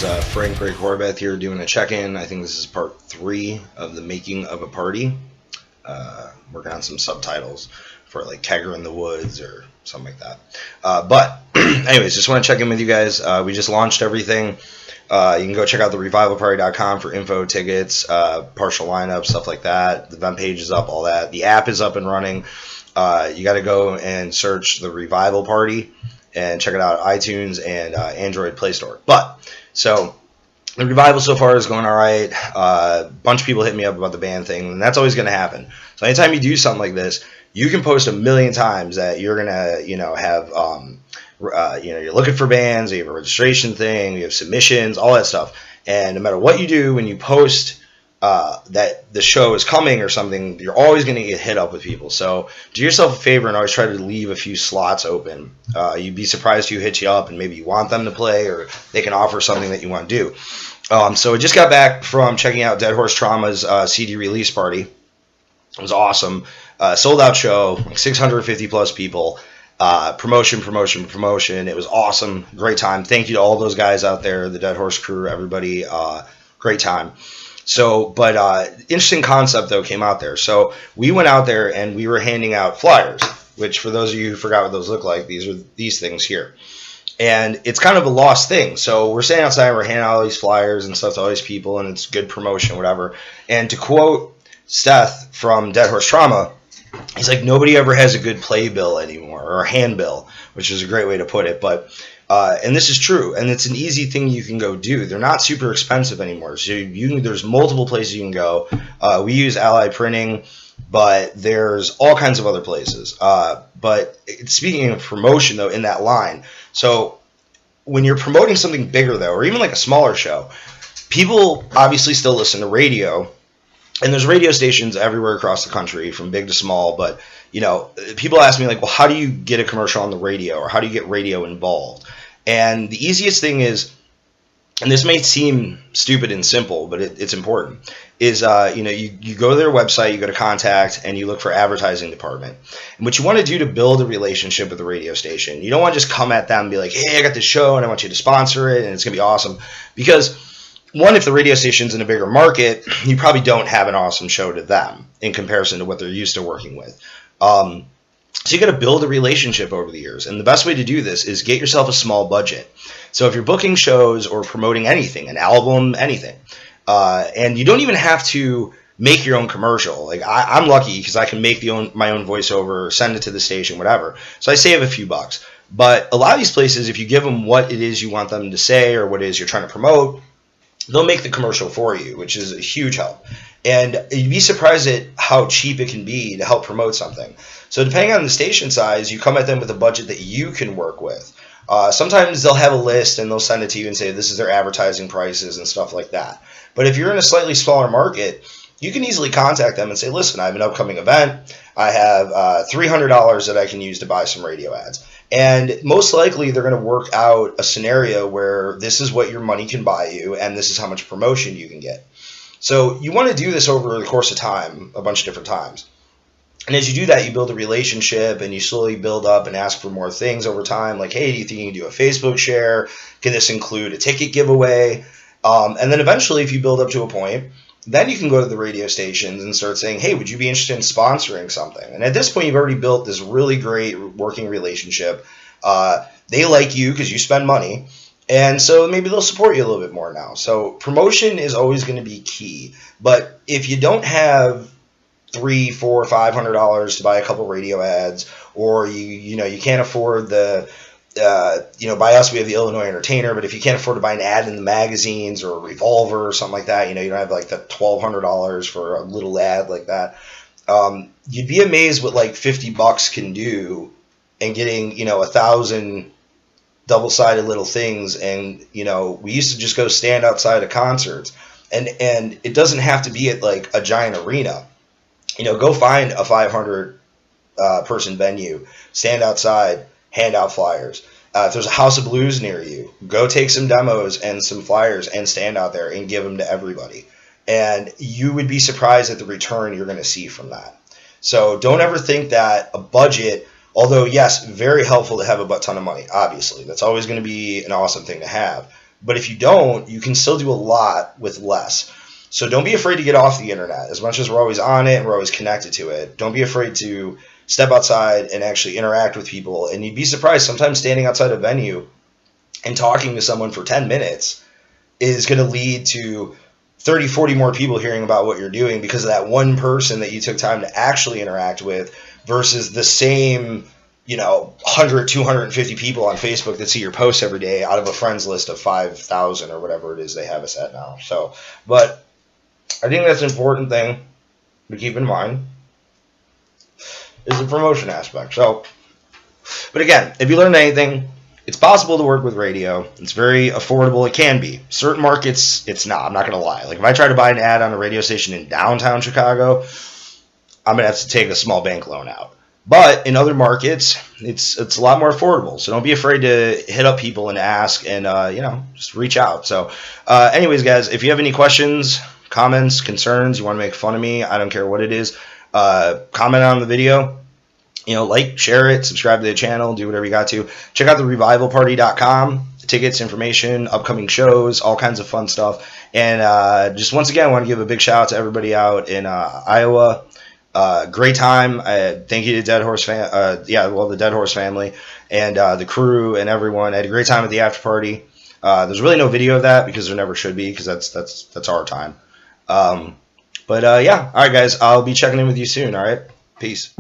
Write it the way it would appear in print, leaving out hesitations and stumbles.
is Frank Ray Horvath here doing a check-in. I think this is part 3 of the making of a party. Working on some subtitles for like Kegger in the Woods or something like that. But anyways, just want to check in with you guys. We just launched everything. You can go check out the revivalparty.com for info, tickets, partial lineup, stuff like that. The event page is up, all that. The app is up and running. You got to go and search the Revival Party and check it out on iTunes and Android Play Store. So the Revival so far is going all right. A bunch of people hit me up about the band thing, and that's always going to happen. So anytime you do something like this, you can post a million times that you're going to, have, you're looking for bands, you have a registration thing, you have submissions, all that stuff. And no matter what you do, when you post that the show is coming or something, you're always going to get hit up with people. So do yourself a favor and always try to leave a few slots open. You'd be surprised who hits you up and maybe you want them to play or they can offer something that you want to do. So I just got back from checking out Dead Horse Trauma's CD release party. It was awesome. Sold out show, like 650 plus people. Promotion. It was awesome. Great time. Thank you to all those guys out there, the Dead Horse crew, everybody. Great time. So, but interesting concept, though, came out there. So we went out there and we were handing out flyers, which for those of you who forgot what those look like, these are these things here. And it's kind of a lost thing. So we're standing outside and we're handing out all these flyers and stuff to all these people, and it's good promotion, whatever. And to quote Seth from Dead Horse Trauma, he's like, nobody ever has a good playbill anymore, or a handbill, which is a great way to put it. But and this is true, and it's an easy thing you can go do. They're not super expensive anymore. So there's multiple places you can go. We use Ally Printing, but there's all kinds of other places. But speaking of promotion, though, in that line, so when you're promoting something bigger, though, or even like a smaller show, people obviously still listen to radio. And there's radio stations everywhere across the country, from big to small. But, people ask me, like, well, how do you get a commercial on the radio? Or how do you get radio involved? And the easiest thing is, and this may seem stupid and simple, but it's important, is, you go to their website, you go to contact, and you look for advertising department. And what you want to do to build a relationship with the radio station, you don't want to just come at them and be like, hey, I got this show, and I want you to sponsor it, and it's going to be awesome. Because one, if the radio station's in a bigger market, you probably don't have an awesome show to them in comparison to what they're used to working with. So you got to build a relationship over the years. And the best way to do this is get yourself a small budget. So if you're booking shows or promoting anything, an album, anything, and you don't even have to make your own commercial. Like I'm lucky because I can make my own voiceover, send it to the station, whatever. So I save a few bucks. But a lot of these places, if you give them what it is you want them to say or what it is you're trying to promote, they'll make the commercial for you, which is a huge help. And you'd be surprised at how cheap it can be to help promote something. So depending on the station size, you come at them with a budget that you can work with. Sometimes they'll have a list and they'll send it to you and say this is their advertising prices and stuff like that. But if you're in a slightly smaller market, you can easily contact them and say, listen, I have an upcoming event. I have $300 that I can use to buy some radio ads. And most likely they're going to work out a scenario where this is what your money can buy you and this is how much promotion you can get. So you want to do this over the course of time, a bunch of different times. And as you do that, you build a relationship and you slowly build up and ask for more things over time. Like, hey, do you think you can do a Facebook share? Can this include a ticket giveaway? And then eventually, if you build up to a point, then you can go to the radio stations and start saying, hey, would you be interested in sponsoring something? And at this point, you've already built this really great working relationship. They like you because you spend money. And so maybe they'll support you a little bit more now. So promotion is always going to be key. But if you don't have $300, $400, $500 to buy a couple radio ads, or you can't afford the by us we have the Illinois Entertainer, but if you can't afford to buy an ad in the magazines or a Revolver or something like that, you don't have like the $1,200 for a little ad like that. You'd be amazed what like $50 can do, and getting 1,000 double-sided little things. And we used to just go stand outside of concerts, and it doesn't have to be at like a giant arena. Go find a 500 person venue, stand outside, hand out flyers. If there's a House of Blues near you, go take some demos and some flyers and stand out there and give them to everybody. And you would be surprised at the return you're going to see from that. So don't ever think that a budget, although yes, very helpful to have a butt ton of money, obviously. That's always going to be an awesome thing to have. But if you don't, you can still do a lot with less. So don't be afraid to get off the internet. As much as we're always on it and we're always connected to it, don't be afraid to step outside and actually interact with people. And you'd be surprised, sometimes standing outside a venue and talking to someone for 10 minutes is going to lead to 30, 40 more people hearing about what you're doing because of that one person that you took time to actually interact with versus the same, 100, 250 people on Facebook that see your posts every day out of a friends list of 5,000 or whatever it is they have us at now. So, but I think that's an important thing to keep in mind is the promotion aspect. So, but again, if you learned anything, it's possible to work with radio. It's very affordable. It can be. Certain markets, it's not. I'm not going to lie. Like if I try to buy an ad on a radio station in downtown Chicago, I'm going to have to take a small bank loan out. But in other markets, it's a lot more affordable. So don't be afraid to hit up people and ask and, just reach out. So anyways, guys, if you have any questions, comments, concerns, you want to make fun of me, I don't care what it is, comment on the video. Like, share it, subscribe to the channel, do whatever you got to. Check out the revivalparty.com. Tickets, information, upcoming shows, all kinds of fun stuff. And just once again, I want to give a big shout out to everybody out in Iowa. Great time. Thank you to Dead Horse the Dead Horse family and the crew and everyone. I had a great time at the after party. There's really no video of that because there never should be because that's our time. All right, guys, I'll be checking in with you soon. All right, peace.